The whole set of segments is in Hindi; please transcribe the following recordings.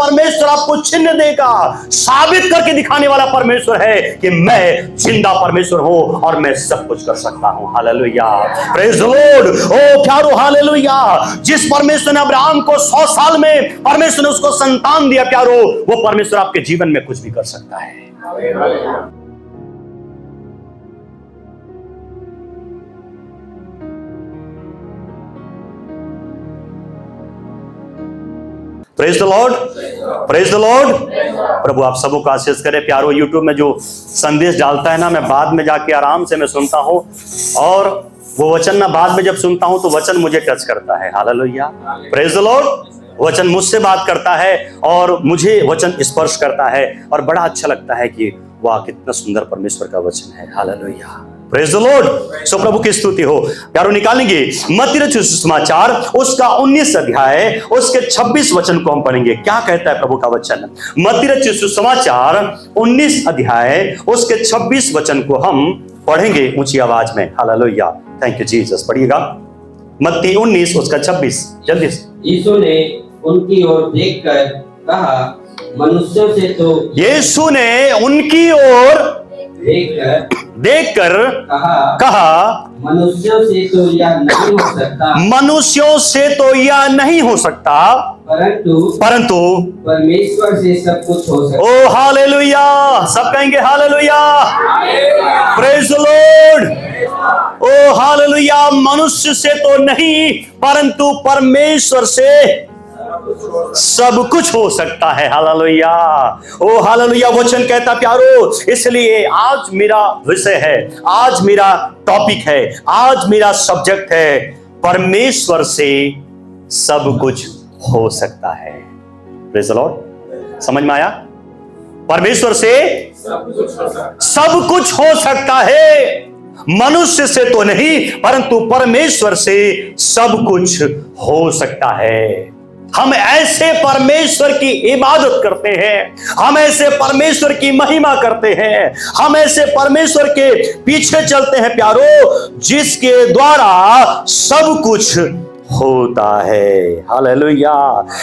परमेश्वर आपको चिन्ह देगा, साबित करके दिखाने वाला परमेश्वर है कि मैं जिंदा परमेश्वर हूं और मैं सब कुछ कर सकता हूं। Hallelujah, praise the Lord. ओ प्यारो, हालेलुया। जिस परमेश्वर ने अब्राहम को 100 साल में परमेश्वर ने उसको संतान दिया, प्यारो, वो परमेश्वर आपके जीवन में कुछ भी कर सकता है। Praise the Lord, praise the Lord. प्रभु आप सबों का आशीष करे। प्यारो, यूट्यूब में जो संदेश डालता है ना, मैं बाद में जाके आराम से मैं सुनता हूँ, और वो वचन ना बाद में जब सुनता हूँ तो वचन मुझे टच करता है। Hallelujah, praise the Lord. वचन मुझसे बात करता है और मुझे वचन स्पर्श करता है, और बड़ा अच्छा लगता है कि वाह, कितना सुंदर परमेश्वर का वचन है। Hallelujah, praise the Lord. सो प्रभु की स्तुति हो। प्यारो, निकालेंगे मत्ती रचित सुसमाचार उसका 19 अध्याय उसके 26 वचन को हम पढ़ेंगे। क्या कहता है प्रभु का वचन? मत्ती रचित सुसमाचार 19 अध्याय उसके 26 वचन को हम पढ़ेंगे ऊंची आवाज में। Hallelujah, thank you Jesus. पढ़िएगा, मत्ती 19 उसका 26, जल्दी से। यीशु ने उनकी ओर देखकर कहा, मनुष्यों से तो यीशु ने उनकी ओर देखकर कहा, मनुष्यों से तो यह नहीं हो सकता, मनुष्यों से तो यह नहीं हो सकता, परंतु परमेश्वर से सब कुछ हो सकता। ओ हालेलुया, सब कहेंगे हालेलुया, प्रेज द लॉर्ड। ओ हालेलुया, मनुष्य से तो नहीं परंतु परमेश्वर से सब कुछ हो सकता है। हालेलुया, ओ हालेलुया। वचन कहता प्यारो, इसलिए आज मेरा विषय है, आज मेरा टॉपिक है, आज मेरा सब्जेक्ट है, परमेश्वर से सब कुछ हो सकता है। Praise the Lord. समझ में आया? परमेश्वर से सब कुछ हो सकता है, मनुष्य से तो नहीं परंतु परमेश्वर से सब कुछ हो सकता है। हम ऐसे परमेश्वर की इबादत करते हैं, हम ऐसे परमेश्वर की महिमा करते हैं, हम ऐसे परमेश्वर के पीछे चलते हैं प्यारो, जिसके द्वारा सब कुछ होता है। हालेलुया।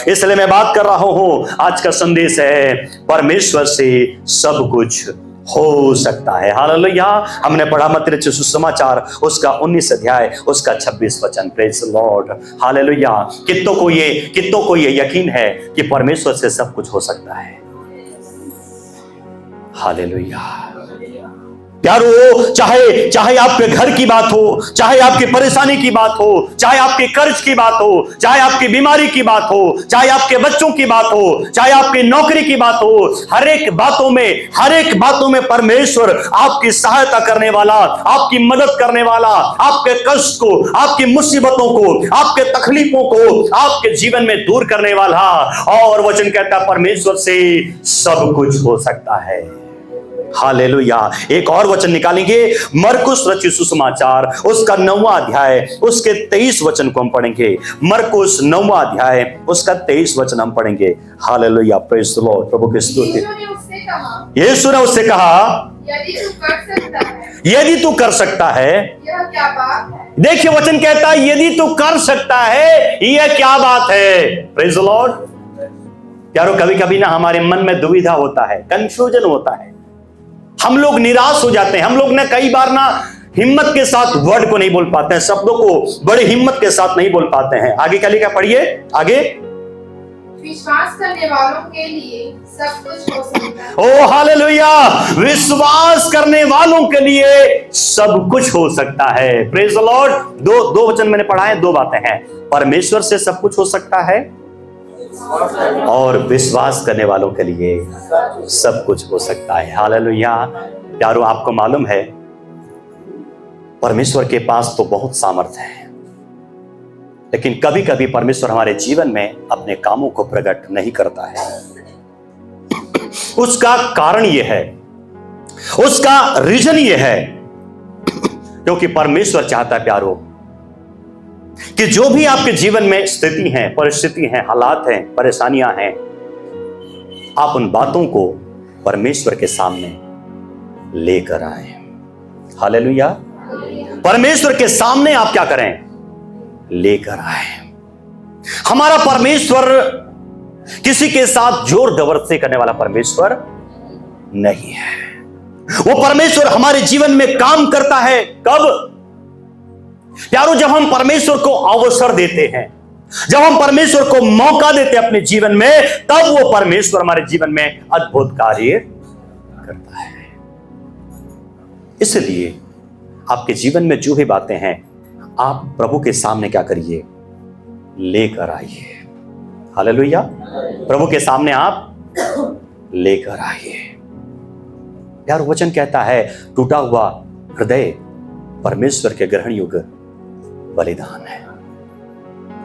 इसलिए मैं बात कर रहा हूं, आज का संदेश है परमेश्वर से सब कुछ हो सकता है। हालेलुया। हमने पढ़ा मत्ती रचित सुसमाचार उसका 19 अध्याय उसका 26 वचन। Praise the Lord. हालेलुया। कितनों को ये यकीन है कि परमेश्वर से सब कुछ हो सकता है? हालेलुया। प्यारो, चाहे आपके घर की बात हो, चाहे आपकी परेशानी की बात हो, चाहे आपके कर्ज की बात हो, चाहे आपकी बीमारी की बात हो, चाहे आपके बच्चों की बात हो, चाहे आपकी नौकरी की बात हो, हर एक बातों में परमेश्वर आपकी सहायता करने वाला, आपकी मदद करने वाला, आपके कष्ट को, आपकी मुसीबतों को, आपके तकलीफों को आपके जीवन में दूर करने वाला। और वचन कहता है परमेश्वर से सब कुछ हो सकता है। हालेलुया। एक और वचन निकालेंगे, मरकुस रचित सुसमाचार उसका 9वां अध्याय उसके 23 वचन को हम पढ़ेंगे। मरकुस 9वां अध्याय उसका 23 वचन हम पढ़ेंगे। Hallelujah, praise the Lord. प्रभु की स्तुति। यीशु ने उससे कहा, यदि तू कर सकता है, यह क्या बात है? देखिए वचन कहता है यदि तू कर सकता है, यह क्या बात है। Praise the Lord. यारो, कभी कभी ना हमारे मन में दुविधा होता है, कंफ्यूजन होता है, हम लोग निराश हो जाते हैं। हम लोग ना कई बार ना हिम्मत के साथ वर्ड को नहीं बोल पाते हैं, शब्दों को बड़े हिम्मत के साथ नहीं बोल पाते हैं। आगे क्या लिखा, पढ़िए आगे। विश्वास करने वालों के लिए सब कुछ हो सकता है। ओ हालेलुया। विश्वास करने वालों के लिए सब कुछ हो सकता है। Praise the Lord. दो वचन मैंने पढ़ा है, दो बातें हैं, परमेश्वर से सब कुछ हो सकता है और विश्वास करने वालों के लिए सब कुछ हो सकता है। हालेलुया। प्यारो, आपको मालूम है परमेश्वर के पास तो बहुत सामर्थ्य है, लेकिन कभी कभी परमेश्वर हमारे जीवन में अपने कामों को प्रकट नहीं करता है। उसका कारण यह है, उसका रीजन यह है, क्योंकि परमेश्वर चाहता है प्यारो कि जो भी आपके जीवन में स्थिति है, परिस्थिति है, हालात हैं, परेशानियां हैं, आप उन बातों को परमेश्वर के सामने लेकर आए। हालेलुया। परमेश्वर के सामने आप क्या करें? लेकर आए। हमारा परमेश्वर किसी के साथ जोर जबरदस्ती करने वाला परमेश्वर नहीं है। वो परमेश्वर हमारे जीवन में काम करता है कब? प्यारो, जब हम परमेश्वर को अवसर देते हैं, जब हम परमेश्वर को मौका देते हैं अपने जीवन में, तब वो परमेश्वर हमारे जीवन में अद्भुत कार्य करता है। इसलिए आपके जीवन में जो भी बातें हैं, आप प्रभु के सामने क्या करिए? लेकर आइए। हालेलुया। प्रभु के सामने आप लेकर आइए। यार, वचन कहता है टूटा हुआ हृदय परमेश्वर के ग्रहण योग्य बलिदान है।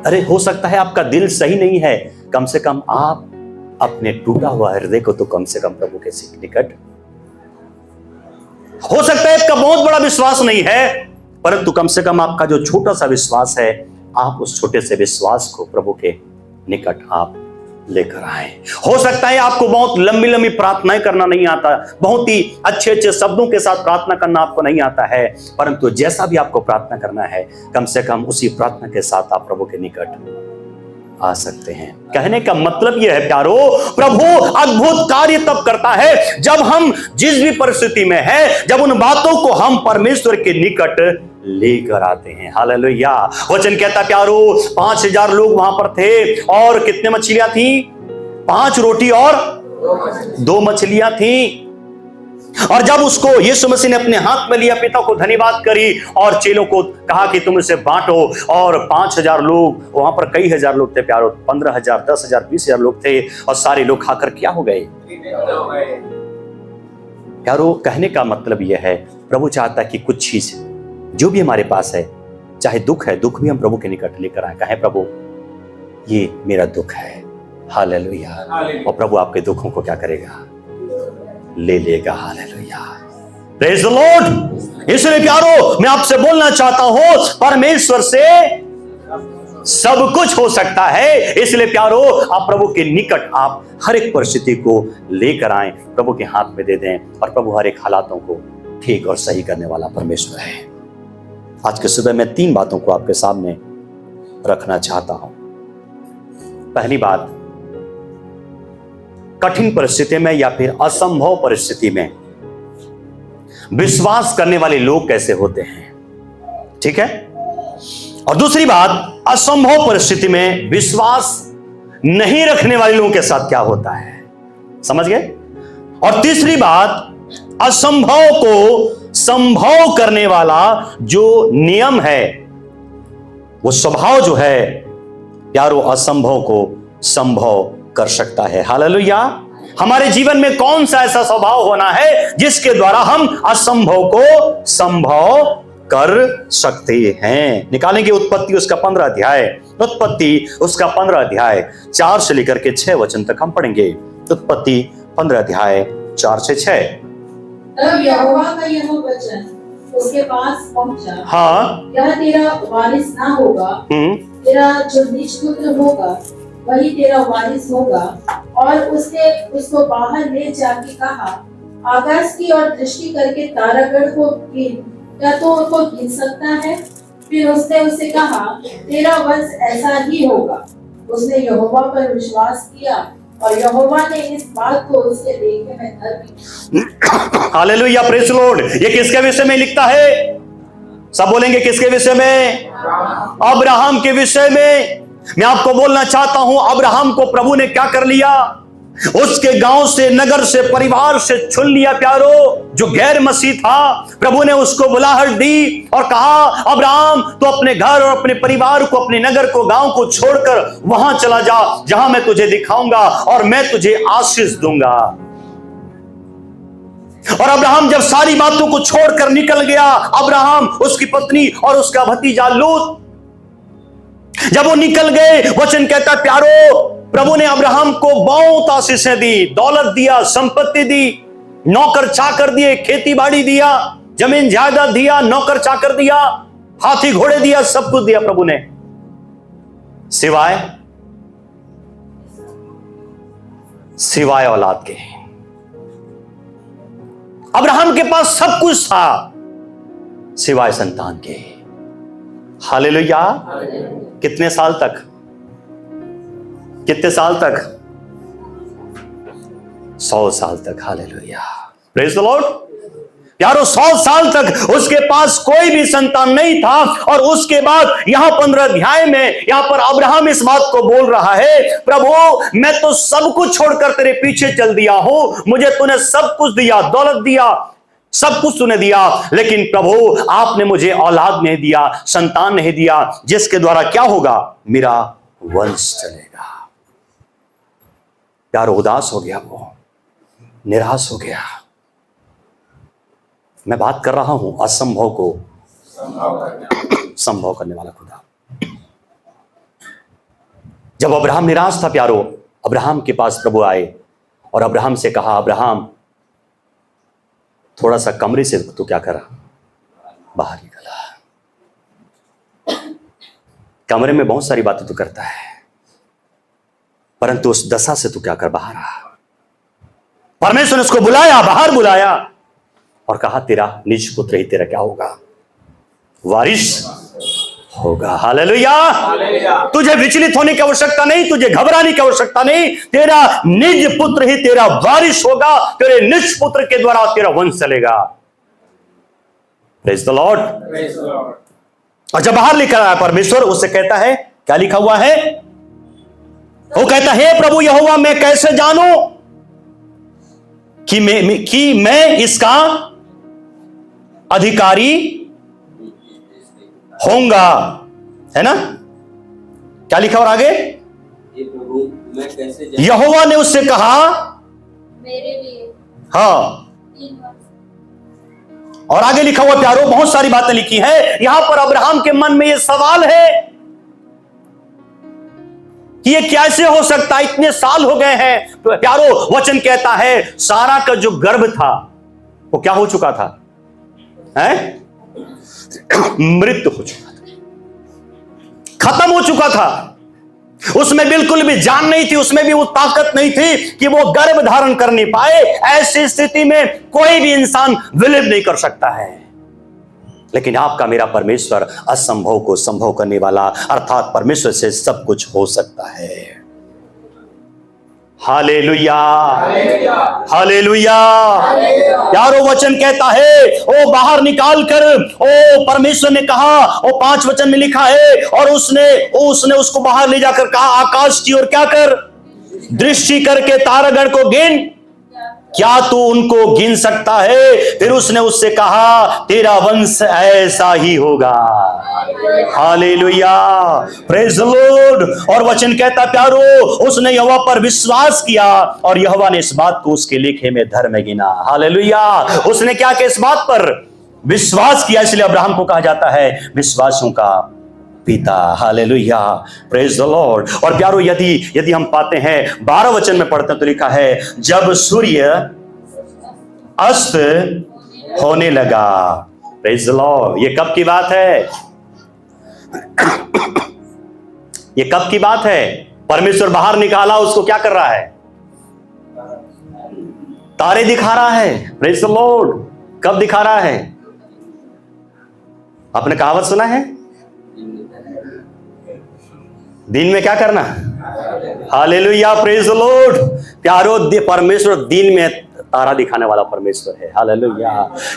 अरे, हो सकता है आपका दिल सही नहीं है, कम से कम आप अपने टूटा हुआ हृदय को तो कम से कम प्रभु के निकट, हो सकता है आपका बहुत बड़ा विश्वास नहीं है, परंतु कम से कम आपका जो छोटा सा विश्वास है, आप उस छोटे से विश्वास को प्रभु के निकट आप लेकर आए। हो सकता है आपको बहुत लंबी लंबी प्रार्थनाएं करना नहीं आता, बहुत ही अच्छे अच्छे शब्दों के साथ प्रार्थना करना आपको नहीं आता है, परंतु जैसा भी आपको प्रार्थना करना है, कम से कम उसी प्रार्थना के साथ आप प्रभु के निकट आ सकते हैं। कहने का मतलब यह है प्यारो, प्रभु अद्भुत कार्य तब करता है जब हम जिस भी परिस्थिति में है, जब उन बातों को हम परमेश्वर के निकट लेकर आते हैं। हालेलुया। वचन कहता प्यारो, 5000 लोग वहां पर थे और कितने मछलियां थी? 5 रोटी और 2 मछलियां थी। और जब उसको यीशु मसीह ने अपने हाथ में लिया, पिता को धन्यवाद करी और चेलों को कहा कि तुम इसे बांटो, और 5000 लोग, वहां पर कई हजार लोग थे प्यारो, 15,000, 10,000, 20,000 लोग थे, और सारे लोग खाकर क्या हो गए प्यारो? कहने का मतलब यह है, प्रभु चाहता है कि कुछ चीज जो भी हमारे पास है, चाहे दुख है, दुख भी हम प्रभु के निकट लेकर आए। कहें प्रभु, ये मेरा दुख है। हालेलुया। और प्रभु आपके दुखों को क्या करेगा? ले लेगा। हालेलुया। Praise the Lord. इसलिए प्यारो, मैं आपसे बोलना चाहता हूं, परमेश्वर से सब कुछ हो सकता है। इसलिए प्यारो, आप प्रभु के निकट आप हर एक परिस्थिति को लेकर आए, प्रभु के हाथ में दे दें, और प्रभु हर एक हालातों को ठीक और सही करने वाला परमेश्वर है। आज के सुबह मैं 3 बातों को आपके सामने रखना चाहता हूं। पहली बात, कठिन परिस्थिति में या फिर असंभव परिस्थिति में विश्वास करने वाले लोग कैसे होते हैं, ठीक है? और दूसरी बात, असंभव परिस्थिति में विश्वास नहीं रखने वाले लोगों के साथ क्या होता है, समझ गए? और तीसरी बात, असंभव को संभव करने वाला जो नियम है, वो स्वभाव जो है यारो, असंभव को संभव कर सकता है। हालेलुया। हमारे जीवन में कौन सा ऐसा स्वभाव होना है जिसके द्वारा हम असंभव को संभव कर सकते हैं? निकालेंगे उत्पत्ति उसका 15 अध्याय, उत्पत्ति उसका 15 अध्याय 4 से लेकर के 6 वचन तक हम पढ़ेंगे। उत्पत्ति 15 अध्याय 4 से 6। तब यहोवा का यह वचन उसके पास पहुंचा, हाँ, यह तेरा वारिस ना होगा, तेरा जो निज पुत्र होगा वही तेरा वारिस होगा। और उसने उसको बाहर ले जाके कहा, आकाश की ओर दृष्टि करके तारागण को गिन, क्या तो उनको गिन सकता है? फिर उसने उससे कहा, तेरा वंश ऐसा ही होगा। उसने यहोवा पर विश्वास किया और यहोवा ने इस बात को उसके लेखे में धर। Hallelujah, praise the Lord. ये किसके विषय में लिखता है? सब बोलेंगे किसके विषय में? अब्राहम के विषय में। मैं आपको बोलना चाहता हूं, अब्राहम को प्रभु ने क्या कर लिया? उसके गांव से, नगर से, परिवार से चुन लिया प्यारो। जो गैर मसीह था, प्रभु ने उसको बुलाहट दी और कहा, अब्राहम तो अपने घर और अपने परिवार को, अपने नगर को, गांव को छोड़कर वहां चला जा जहां मैं तुझे दिखाऊंगा और मैं तुझे आशीष दूंगा। और अब्राहम जब सारी बातों को छोड़कर निकल गया, अब्राहम, उसकी पत्नी और उसका भतीजा लूत, जब वो निकल गए, वचन कहता प्यारो, प्रभु ने अब्राहम को बहुत आशीषें दी, दौलत दिया, संपत्ति दी, नौकर चाकर दिए, खेती बाड़ी दिया, जमीन जायदाद दिया, नौकर चाकर दिया, हाथी घोड़े दिया, सब कुछ दिया प्रभु ने, सिवाय औलाद के। अब्राहम के पास सब कुछ था सिवाय संतान के। हालेलुया। कितने साल तक? 100 साल तक। Hallelujah, praise the Lord. यारो 100 साल तक उसके पास कोई भी संतान नहीं था, और उसके बाद यहां 15 अध्याय में यहां पर अब्राहम इस बात को बोल रहा है, प्रभु मैं तो सब कुछ छोड़कर तेरे पीछे चल दिया हूं, मुझे तूने सब कुछ दिया, दौलत दिया, सब कुछ तूने दिया, लेकिन प्रभु आपने मुझे औलाद नहीं दिया, संतान नहीं दिया, जिसके द्वारा क्या होगा, मेरा वंश चलेगा। यारो उदास हो गया, वो निराश हो गया। मैं बात कर रहा हूं असंभव को संभव करने वाला खुदा। जब अब्राहम निराश था प्यारो, अब्राहम के पास प्रभु आए और अब्राहम से कहा, अब्राहम थोड़ा सा कमरे से तू क्या करा, बाहर निकला। कमरे में बहुत सारी बातें तू करता है, परंतु उस दशा से तू क्या कर, बाहर आ। परमेश्वर ने उसको बुलाया, बाहर बुलाया और कहा, तेरा निज पुत्र ही तेरा क्या होगा, वारिस होगा। हालेलुया। तुझे विचलित होने की आवश्यकता नहीं, तुझे घबराने की आवश्यकता नहीं, तेरा निज पुत्र ही तेरा वारिस होगा, तेरे निज पुत्र के द्वारा तेरा वंश चलेगा। Praise the Lord. और जब बाहर लिखा है परमेश्वर उससे कहता है, क्या लिखा हुआ है, वो कहता है, प्रभु यहोवा मैं कैसे जानूं कि मैं इसका अधिकारी होऊंगा, है ना। क्या लिखा और आगे, ये प्रभु मैं कैसे जानूं? यहोवा ने उससे कहा, मेरे लिए हाँ, 3 वर्ष। और आगे लिखा हुआ प्यारो, बहुत सारी बातें लिखी है। यहां पर अब्राहम के मन में यह सवाल है कि ये कैसे हो सकता है, इतने साल हो गए हैं। तो प्यारो वचन कहता है, सारा का जो गर्भ था वो क्या हो चुका था, है मृत्यु हो चुका था, खत्म हो चुका था। उसमें बिल्कुल भी जान नहीं थी, उसमें भी वो ताकत नहीं थी कि वो गर्भ धारण कर नहीं पाए। ऐसी स्थिति में कोई भी इंसान विलिप नहीं कर सकता है, लेकिन आपका मेरा परमेश्वर असंभव को संभव करने वाला, अर्थात परमेश्वर से सब कुछ हो सकता है। Hallelujah, hallelujah. यारो वचन कहता है, ओ बाहर निकाल कर, ओ परमेश्वर ने कहा, ओ 5 वचन में लिखा है, और उसने उसको बाहर ले जाकर कहा, आकाश की ओर क्या कर, दृष्टि करके तारागण को गिन, क्या तू उनको गिन सकता है। फिर उसने उससे कहा, तेरा वंश ऐसा ही होगा। Hallelujah, praise the Lord. और वचन कहता प्यारो, उसने यहोवा पर विश्वास किया और यहोवा ने इस बात को उसके लेखे में धर्म गिना। हालेलुया। उसने क्या किया, इस बात पर विश्वास किया, इसलिए अब्राहम को कहा जाता है विश्वासों का पिता। Hallelujah, praise the Lord. और प्यारो यदि हम पाते हैं 12 वचन में पढ़ते हैं तो लिखा है, जब सूर्य अस्त होने लगा। Praise the Lord. ये कब की बात है, ये कब की बात है। परमेश्वर बाहर निकाला, उसको क्या कर रहा है, तारे दिखा रहा है। Praise the Lord. कब दिखा रहा है, आपने कहावत सुना है, दिन में क्या करना। Hallelujah, praise the Lord. प्यारो परमेश्वर दिन में तारा दिखाने वाला परमेश्वर है। हालेलुया।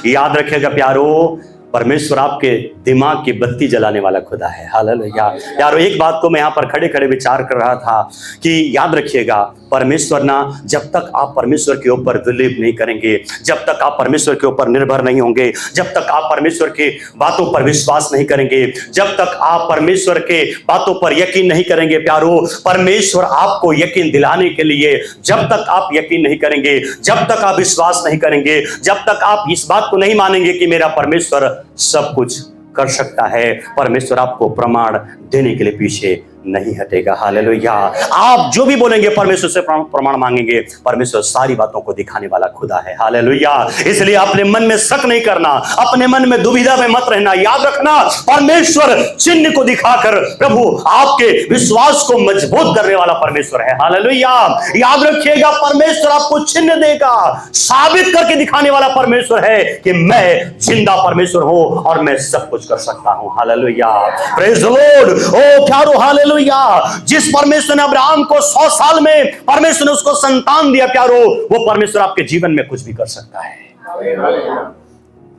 याद रखिएगा प्यारो, परमेश्वर आपके दिमाग की बत्ती जलाने वाला खुदा है। हालेलुया। यारो एक बात को मैं यहाँ पर खड़े खड़े विचार कर रहा था कि याद रखिएगा, परमेश्वर ना, जब तक आप परमेश्वर के ऊपर बिलीव नहीं करेंगे, जब तक आप परमेश्वर के ऊपर निर्भर नहीं होंगे, जब तक आप परमेश्वर के बातों पर विश्वास नहीं करेंगे, जब तक आप परमेश्वर के बातों पर यकीन नहीं करेंगे प्यारो, परमेश्वर आपको यकीन दिलाने के लिए, जब तक आप यकीन नहीं करेंगे, जब तक आप विश्वास नहीं करेंगे, जब तक आप इस बात को नहीं मानेंगे कि मेरा परमेश्वर सब कुछ कर सकता है, परमेश्वर आपको प्रमाण देने के लिए पीछे नहीं हटेगा। हालेलुया। आप जो भी बोलेंगे परमेश्वर से प्रमाण मांगेंगे, परमेश्वर सारी बातों को दिखाने वाला खुदा है। हालेलुया। इसलिए अपने मन में शक नहीं करना, अपने मन में दुविधा में मत रहना। याद रखना, परमेश्वर चिन्ह को दिखाकर प्रभु आपके विश्वास को मजबूत करने वाला परमेश्वर है। हालेलुया। याद रखिएगा, परमेश्वर आपको चिन्ह देगा, साबित करके दिखाने वाला परमेश्वर है कि मैं जिंदा परमेश्वर हूं और मैं सब कुछ कर सकता हूं। Hallelujah, praise the Lord. ओ प्यारो, हालेलुया। हालेलुया। जिस परमेश्वर ने अब्राहम को 100 साल में परमेश्वर ने उसको संतान दिया प्यारो, वो परमेश्वर आपके जीवन में कुछ भी कर सकता है।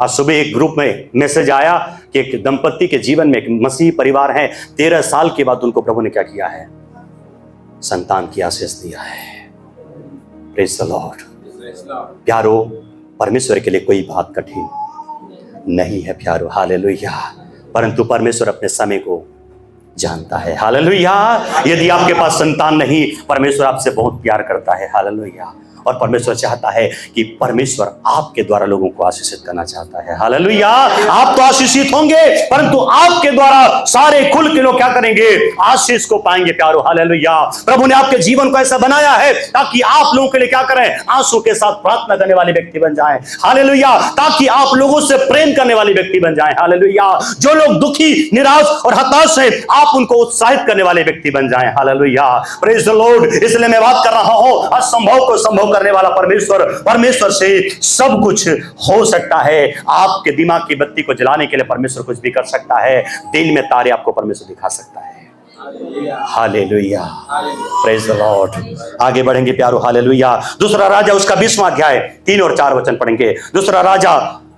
आज सुबह एक ग्रुप में मैसेज आया कि एक दंपत्ति के जीवन में एक मसीही परिवार है, 13 साल के बाद उनको प्रभु ने क्या किया है, संतान की आशीष दिया है। Praise the Lord. प्यारो, परमेश्वर के लिए कोई बात कठिन नहीं है प्यारो, हालेलुया। परंतु परमेश्वर अपने समय को जानता है, हालेलुया। यदि आपके पास संतान नहीं, परमेश्वर आपसे बहुत प्यार करता है, हालेलुया। और परमेश्वर चाहता है कि परमेश्वर आपके द्वारा लोगों को आशीषित करना चाहता है, हालेलुया। आप तो आशीषित होंगे, परंतु आपके द्वारा सारे कुल के लोग क्या करेंगे, आशीष को पाएंगे प्यारो, हालेलुया। प्रभु ने आपके जीवन को ऐसा बनाया है ताकि आप लोगों के लिए क्या करें, आंसू के साथ प्रार्थना करने वाले व्यक्ति बन जाएं, हालेलुया। ताकि आप लोगों से प्रेम करने वाले व्यक्ति बन जाएं, हालेलुया। जो लोग दुखी, निराश और हताश हैं, आप उनको उत्साहित करने वाले व्यक्ति बन जाएं, हालेलुया। Praise the Lord. इसलिए मैं बात कर रहा हूं, असंभव को संभव करने वाला परमेश्वर से सब कुछ हो सकता है। आपके दिमाग की बत्ती को जलाने के लिए परमेश्वर कुछ भी कर सकता है। दिन में तारे आपको परमेश्वर दिखा सकता है, हालेलुया। Praise the Lord. आगे बढ़ेंगे प्यारो, हालेलुया। दूसरा राजा उसका 20वां अध्याय 3 और 4 वचन पढ़ेंगे। दूसरा राजा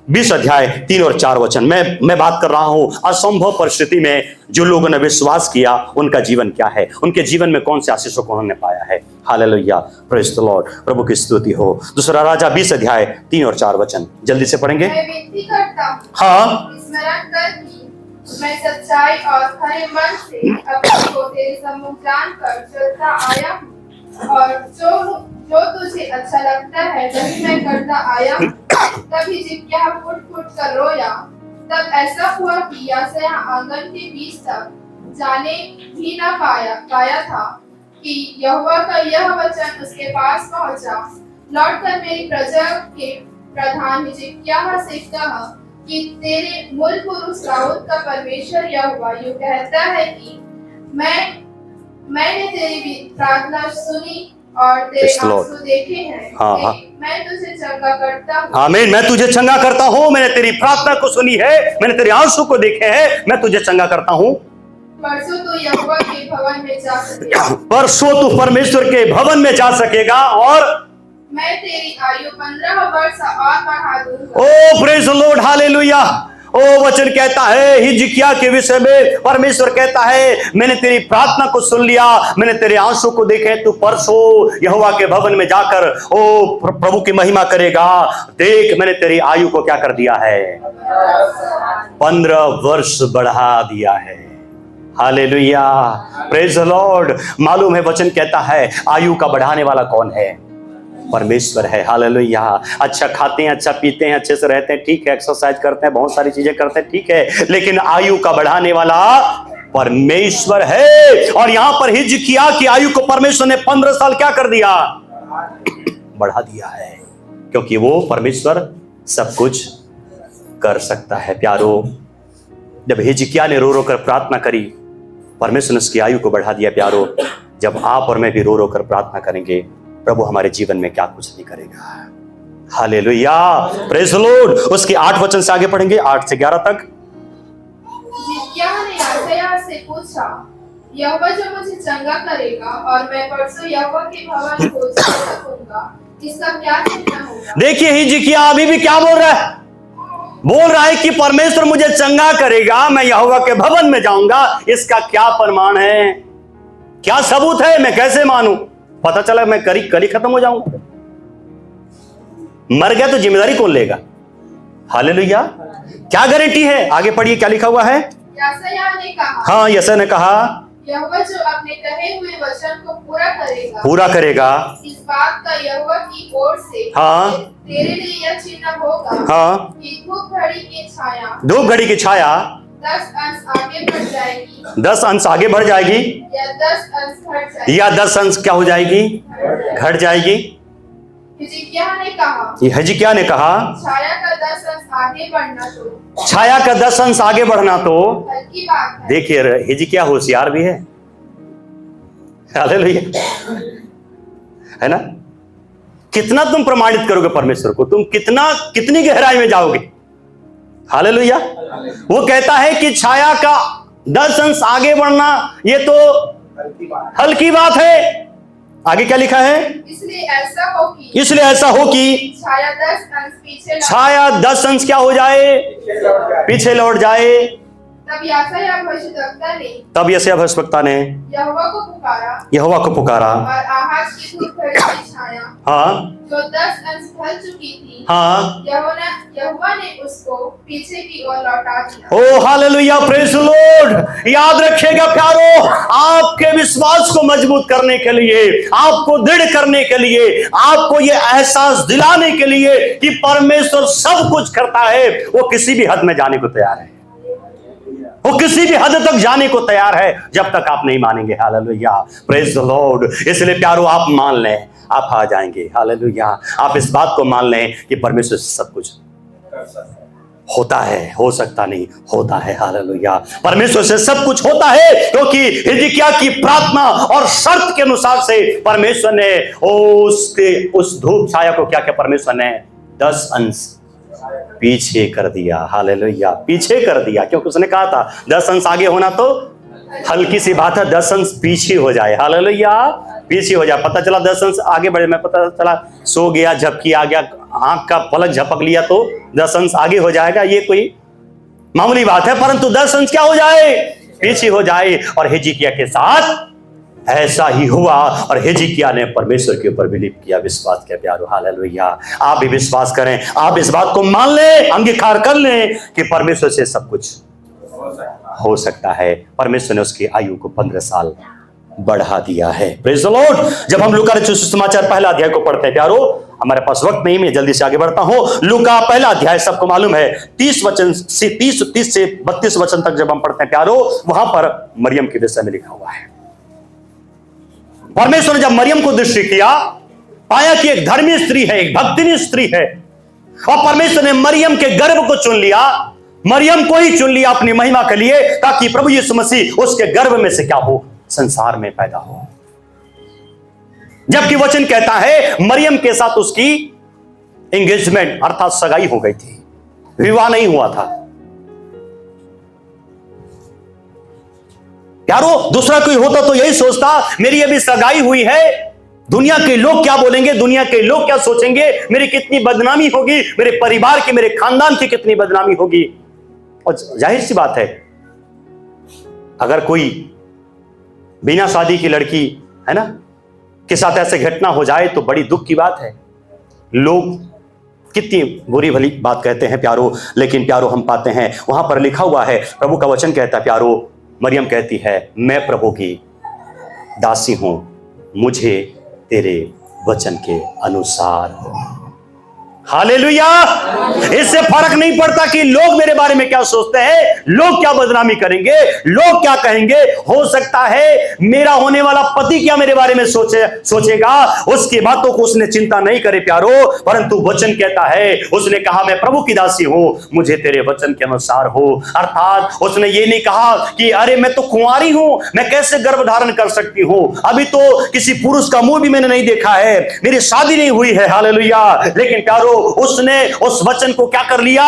20 अध्याय 3 और 4 वचन। मैं बात कर रहा हूं असंभव परिस्थिति में जो लोगों ने विश्वास किया उनका जीवन क्या है, उनके जीवन में कौन से आशीषों को उन्होंने पाया है, हालेलुया। Praise the Lord. प्रभु की स्तुति हो। दूसरा राजा 20 अध्याय 3 और 4 वचन जल्दी से पढ़ेंगे। मैं विनती करता हूँ, हाँ, स्मरण कर कि मैं सच्चाई और खरे मन से अपने को तेरे सम्मुख जानकर चलता आया हूँ, और जो तुझे अच्छा लगता है वही मैं करता आया हूँ। तब हिजकिय्याह फुट फुट कर रोया। तब ऐसा हुआ कि यशायाह आंगन के बीच तक जाने भी न पाया था कि यहोवा का यह वचन उसके पास पहुंचा। लौटकर मेरी प्रजा के प्रधान हिजकिय्याह से कहा कि तेरे मूल पुरुष दाऊद का परमेश्वर यहोवा यूं कहता है कि मैंने तेरी प्रार्थना सुनी और तेरे आंसू देखे हैं। हाँ। मैं तुझे चंगा करता हूँ। आमीन। मैं तुझे चंगा करता हूँ, मैंने तेरी प्रार्थना को सुनी है, मैंने तेरे आंसू को देखे हैं, मैं तुझे चंगा करता हूँ। परसों तू यहोवा के भवन में जा सकेगा। परसों तू परमेश्वर के भवन में जा सकेगा और मैं तेरी आयु 15 वर्ष और बढ़ा दूंगा। ओ प्रेज द लॉर्ड, हालेलुया। ओ वचन कहता है हिजकिय्याह के विषय में, परमेश्वर कहता है मैंने तेरी प्रार्थना को सुन लिया, मैंने तेरे आंसू को देखे, तू परसों यहोवा के भवन में जाकर ओ प्रभु की महिमा करेगा। देख मैंने तेरी आयु को क्या कर दिया है, 15 वर्ष बढ़ा दिया है, हालेलुया। Praise the Lord. मालूम है वचन कहता है आयु का बढ़ाने वाला कौन है, परमेश्वर है, हालेलुया। अच्छा खाते हैं, अच्छा पीते हैं, अच्छे से रहते हैं, ठीक है, एक्सरसाइज करते हैं, बहुत सारी चीजें करते हैं, ठीक है, लेकिन आयु का बढ़ाने वाला परमेश्वर है। और यहां पर हिजकिय्याह की आयु को परमेश्वर ने 15 साल क्या कर दिया, बढ़ा दिया है, क्योंकि वो परमेश्वर सब कुछ कर सकता है। प्यारो, जब हिजकिय्याह ने रो रो कर प्रार्थना करी, परमेश्वर ने उसकी आयु को बढ़ा दिया। प्यारो, जब आप और मैं भी रो रो कर प्रार्थना करेंगे, प्रभु हमारे जीवन में क्या कुछ नहीं करेगा, हालेलुया। Praise the Lord. उसके 8 वचन से आगे पढ़ेंगे, 8 से 11 तक। हिजकिय्याह ने यशायाह से पूछा, यहोवा जो मुझे चंगा करेगा और मैं परसों यहोवा के भवन को जा सकूंगा, इसका क्या चिन्ह होगा? देखिए हिजकिय्याह अभी भी क्या बोल रहा है कि परमेश्वर मुझे चंगा करेगा, मैं यहोवा के भवन में जाऊंगा, इसका क्या प्रमाण है, क्या सबूत है, मैं कैसे मानूं? पता चला मैं कल ही खत्म हो जाऊंगा, मर गया तो जिम्मेदारी कौन लेगा, हालेलुया। क्या गारंटी है? आगे पढ़िए क्या लिखा हुआ है। यशायाह ने कहा, हाँ, यशायाह ने कहा यहोवा जो अपने कहे हुए वचन को पूरा करेगा, इस बात का यहोवा की ओर से हाँ तेरे लिए यह चिन्ह होगा, हाँ कि धूप घड़ी की छाया 10 अंश आगे बढ़ जाएगी, 10 अंश आगे बढ़ जाएगी, या 10 अंश घट जाएगी, या 10 अंश क्या हो जाएगी, घट जाएगी। हिजकिय्याह ने कहा, हिजकिय्याह ने कहा छाया का 10 अंश आगे बढ़ना तो छाया का 10 अंश आगे बढ़ना तो हल्की बात है। देखिए हिजकिय्याह होशियार भी है, हालेलुया, है ना। कितना तुम प्रमाणित करोगे परमेश्वर को, तुम कितनी गहराई में जाओगे, हालेलुया। वो कहता है कि छाया का 10 अंश आगे बढ़ना ये तो हल्की बात है। आगे क्या लिखा है? इसलिए ऐसा हो कि छाया 10 अंश क्या हो जाए? पीछे लौट जाए। तब यशायाह भविष्यवक्ता ने यहोवा को पुकारा और आहाज की धूप की छाया हाँ जो 10 अंश ढल चुकी थी, हाँ यहोवा ने उसको पीछे की ओर लौटा दिया। ओ हालेलुया, प्रेज द लॉर्ड। याद रखिएगा प्यारो, आपके विश्वास को मजबूत करने के लिए, आपको दृढ़ करने के लिए, आपको ये एहसास दिलाने के लिए कि परमेश्वर सब कुछ करता है, वो किसी भी हद में जाने को तैयार है। वो किसी भी हद तक जाने को तैयार है जब तक आप नहीं मानेंगे। Hallelujah, praise the Lord. इसलिए प्यारो, आप मान लें, आप आ जाएंगे। हालेलुया, आप इस बात को मान लें कि परमेश्वर से सब कुछ होता है, हो सकता नहीं, होता है। हालेलुया, परमेश्वर से सब कुछ होता है, क्योंकि हिजकिय्याह की प्रार्थना और शर्त के अनुसार से परमेश्वर ने उस धूप छाया को क्या परमेश्वर ने 10 अंश पीछे कर दिया। हालेलुया, पीछे कर दिया, क्योंकि उसने कहा था 10 अंश आगे होना तो हल्की सी बात है, 10 अंश पीछे हो जाए। हालेलुया, पीछे हो जाए। पता चला 10 अंश आगे बढ़े, मैं पता चला सो गया, झपकी आ गया, आंख का पलक झपक लिया तो 10 अंश आगे हो जाएगा, ये कोई मामूली बात है। परंतु 10 अंश क्या हो जाए? पीछे हो जाए। और हिजकिय्याह के साथ ऐसा ही हुआ, और हिजकिय्याह ने परमेश्वर के ऊपर बिलीव किया, विश्वास किया। प्यारो, हालेलुया, आप भी विश्वास करें, आप इस बात को मान लें, अंगीकार कर लें कि परमेश्वर से सब कुछ हो सकता है। परमेश्वर ने उसकी आयु को 15 साल बढ़ा दिया है। Praise the Lord. जब हम लूका रचित सुसमाचार पहला अध्याय को पढ़ते हैं प्यारो, हमारे पास वक्त नहीं, मैं जल्दी से आगे बढ़ता हूं। लूका पहला अध्याय सबको मालूम है, 30 से 32 वचन तक जब हम पढ़ते हैं प्यारो, वहां पर मरियम के विषय में लिखा हुआ है। परमेश्वर ने जब मरियम को दृष्टि किया, पाया कि एक धर्मी स्त्री है, एक भक्तिनी स्त्री है, और परमेश्वर ने मरियम के गर्भ को चुन लिया, मरियम को ही चुन लिया अपनी महिमा के लिए, ताकि प्रभु यीशु मसीह उसके गर्भ में से क्या हो? संसार में पैदा हो। जबकि वचन कहता है मरियम के साथ उसकी एंगेजमेंट अर्थात सगाई हो गई थी, विवाह नहीं हुआ था। यारो, दूसरा कोई होता तो यही सोचता, मेरी अभी सगाई हुई है, दुनिया के लोग क्या बोलेंगे, दुनिया के लोग क्या सोचेंगे, मेरी कितनी बदनामी होगी, मेरे परिवार की, मेरे खानदान की कितनी बदनामी होगी। और जाहिर सी बात है, अगर कोई बिना शादी की लड़की है ना के साथ ऐसे घटना हो जाए तो बड़ी दुख की बात है। लोग कितनी बुरी भली बात कहते हैं प्यारो, लेकिन प्यारो हम पाते हैं वहां पर लिखा हुआ है, प्रभु का वचन कहता है प्यारो, मरियम कहती है मैं प्रभु की दासी हूं, मुझे तेरे वचन के अनुसार हो। हालेलुया। इससे फर्क नहीं पड़ता कि लोग मेरे बारे में क्या सोचते हैं, लोग क्या बदनामी करेंगे, लोग क्या कहेंगे। हो सकता है मेरा होने वाला पति क्या मेरे बारे में सोचेगा, उसकी बातों को उसने चिंता नहीं करे प्यारो, परंतु वचन कहता है, उसने कहा मैं प्रभु की दासी हूं, मुझे तेरे वचन के अनुसार हो। अर्थात उसने ये नहीं कहा कि अरे मैं तो कुंवारी हूं, मैं कैसे गर्भ धारण कर सकती हूं, अभी तो किसी पुरुष का मुंह भी मैंने नहीं देखा है, मेरी शादी नहीं हुई है। हालेलुया। लेकिन प्यारो, उसने उस वचन को क्या कर लिया?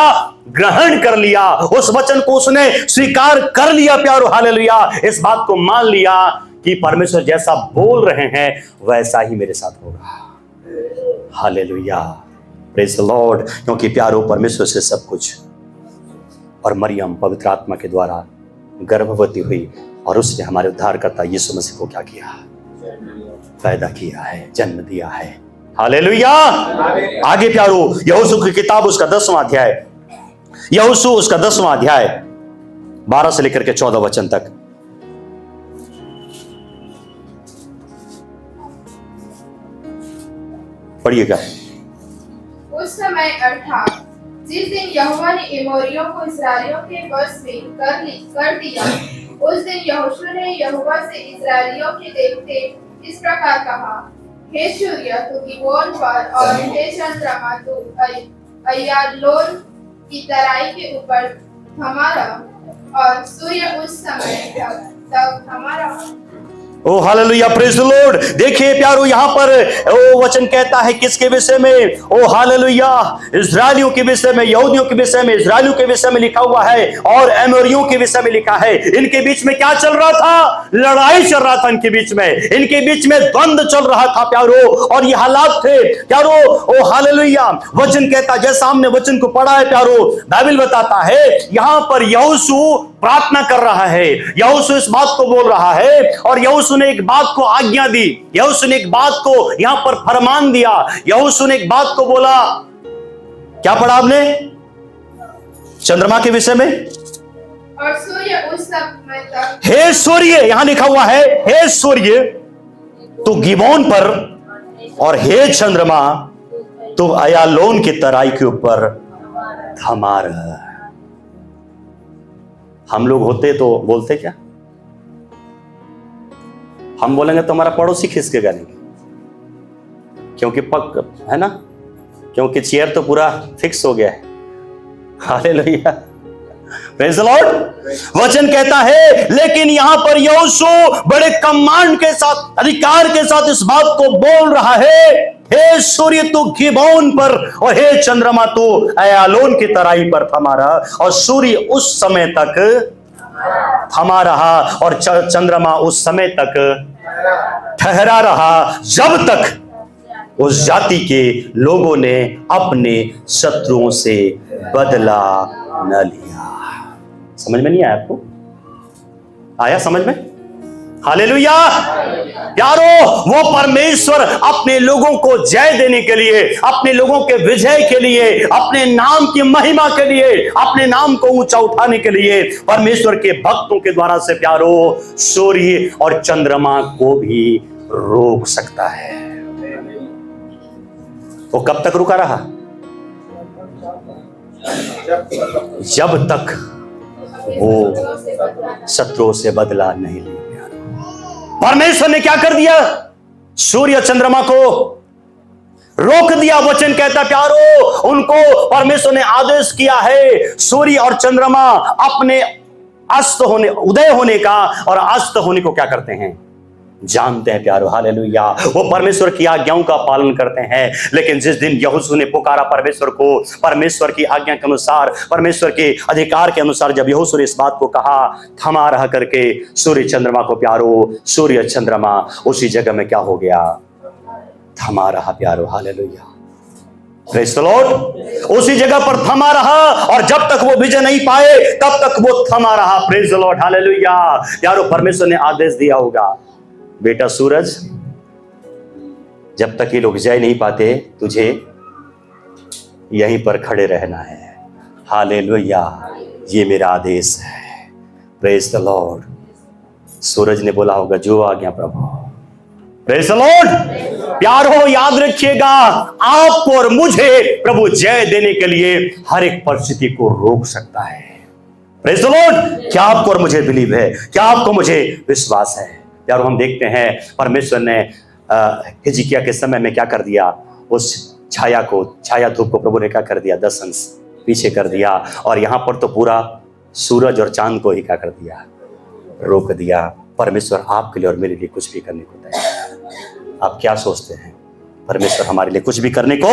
ग्रहण कर लिया, उस वचन को उसने स्वीकार कर लिया प्यारो। हालेलुया। इस बात को मान लिया कि परमेश्वर जैसा बोल रहे हैं वैसा ही मेरे साथ होगा। Hallelujah, praise the Lord. क्योंकि प्यारो परमेश्वर से सब कुछ, और मरियम पवित्र आत्मा के द्वारा गर्भवती हुई, और उसने हमारे उद्धारकर्ता यीशु मसीह को क्या किया? पैदा किया है, जन्म दिया है। हालेलुया। आगे प्यारो, यहोशू की किताब उसका 10वां अध्याय, यहोशू उसका 10वां अध्याय 12 से लेकर के 14 वचन तक पढ़िएगा। उस समय अर्थात जिस दिन यहोवा ने एमोरियों को इस्राएलियों के वश में कर दिया, उस दिन यहोशू ने यहोवा से इस्राएलियों के देवते इस प्रकार कहा, हे सूर्य तू गिबोन पर, और हे चंद्रमा तू अय्यालोन की तराई के ऊपर थमा रह। और सूर्य उस समय तक थमा रहा ओ हालेलुया, प्रेज द लॉर्ड। देखिए प्यारो, यहां पर ओ वचन कहता है किसके विषय में? ओ हालेलुया, इजरायलियों के विषय में, यहूदियों के विषय में, इजरायलियों के विषय में लिखा हुआ है और एमोरियों के विषय में लिखा है। इनके बीच में क्या चल रहा था? लड़ाई चल रहा था इनके बीच में, इनके बीच में द्वंद चल रहा था प्यारो, और ये हालात थे प्यारो। ओ हालेलुया, वचन कहता, जैसा हमने वचन को पढ़ा है प्यारो, बाइबल बताता है यहां पर यहोशू प्रार्थना कर रहा है, यहोशू इस बात को बोल रहा है, और यहोशू ने एक बात को आज्ञा दी, यहोशू ने एक बात को यहां पर फरमान दिया, यहोशू ने एक बात को बोला। क्या पढ़ा आपने चंद्रमा के विषय में? और सूर्य उस समय तक, हे सूर्य, यहां लिखा हुआ है हे सूर्य तू गिबोन पर, और हे चंद्रमा तू अयालोन की तराई के ऊपर थमा रहा। हम लोग होते तो बोलते क्या? हम बोलेंगे तो हमारा पड़ोसी खिसकेगा नहीं, क्योंकि पक है ना, क्योंकि चेयर तो पूरा फिक्स हो गया है। Hallelujah, praise the Lord. वचन कहता है, लेकिन यहां पर यहोशू बड़े कमांड के साथ, अधिकार के साथ इस बात को बोल रहा है, हे सूर्य तू गिबोन पर, और हे चंद्रमा तू अयालोन की तराई पर थमा रहा। और सूर्य उस समय तक थमा रहा और चंद्रमा उस समय तक ठहरा रहा, जब तक उस जाति के लोगों ने अपने शत्रुओं से बदला न लिया। समझ में नहीं आया आपको? आया समझ में? हालेलुया प्यारो, वो परमेश्वर अपने लोगों को जय देने के लिए, अपने लोगों के विजय के लिए, अपने नाम की महिमा के लिए, अपने नाम को ऊंचा उठाने के लिए परमेश्वर के भक्तों के द्वारा से प्यारो सूर्य और चंद्रमा को भी रोक सकता है। वो कब तक रुका रहा? जब तक वो शत्रुओं से बदला नहीं लिया। परमेश्वर ने क्या कर दिया? सूर्य चंद्रमा को रोक दिया। वचन कहता प्यारो, उनको परमेश्वर ने आदेश किया है, सूर्य और चंद्रमा अपने अस्त होने, उदय होने का और अस्त होने को क्या करते हैं? जानते हैं प्यारो। हालेलुया, वो परमेश्वर की आज्ञाओं का पालन करते हैं। लेकिन जिस दिन यहोशू ने पुकारा परमेश्वर को, परमेश्वर की आज्ञा के अनुसार, परमेश्वर के अधिकार के अनुसार, जब यहोशू ने इस बात को कहा, थमा रहा करके सूर्य चंद्रमा को प्यारो, सूर्य चंद्रमा उसी जगह में क्या हो गया? थमा रहा प्यारो। Hallelujah, praise the Lord. उसी जगह पर थमा रहा, और जब तक वो विजय नहीं पाए तब तक वो थमा रहा। Praise the Lord, hallelujah. प्यारो, परमेश्वर ने आदेश दिया होगा, बेटा सूरज, जब तक ये लोग जय नहीं पाते तुझे यहीं पर खड़े रहना है। हालेलुया, ये मेरा आदेश है। Praise the Lord. सूरज ने बोला होगा, जो आज्ञा प्रभु। Praise the Lord. प्यारो, याद रखिएगा, आपको और मुझे प्रभु जय देने के लिए हर एक परिस्थिति को रोक सकता है। Praise the Lord. क्या आपको और मुझे बिलीव है? क्या आपको मुझे विश्वास है? यार, हम देखते हैं परमेश्वर ने हिजकिय्याह के समय में क्या कर दिया? उस छाया धूप को प्रभु ने क्या कर दिया? 10 अंश पीछे कर दिया, और यहां पर तो पूरा सूरज और चांद को ही क्या कर दिया? रोक दिया। परमेश्वर आपके लिए और मेरे लिए कुछ भी करने को तैयार है। आप क्या सोचते हैं? परमेश्वर हमारे लिए कुछ भी करने को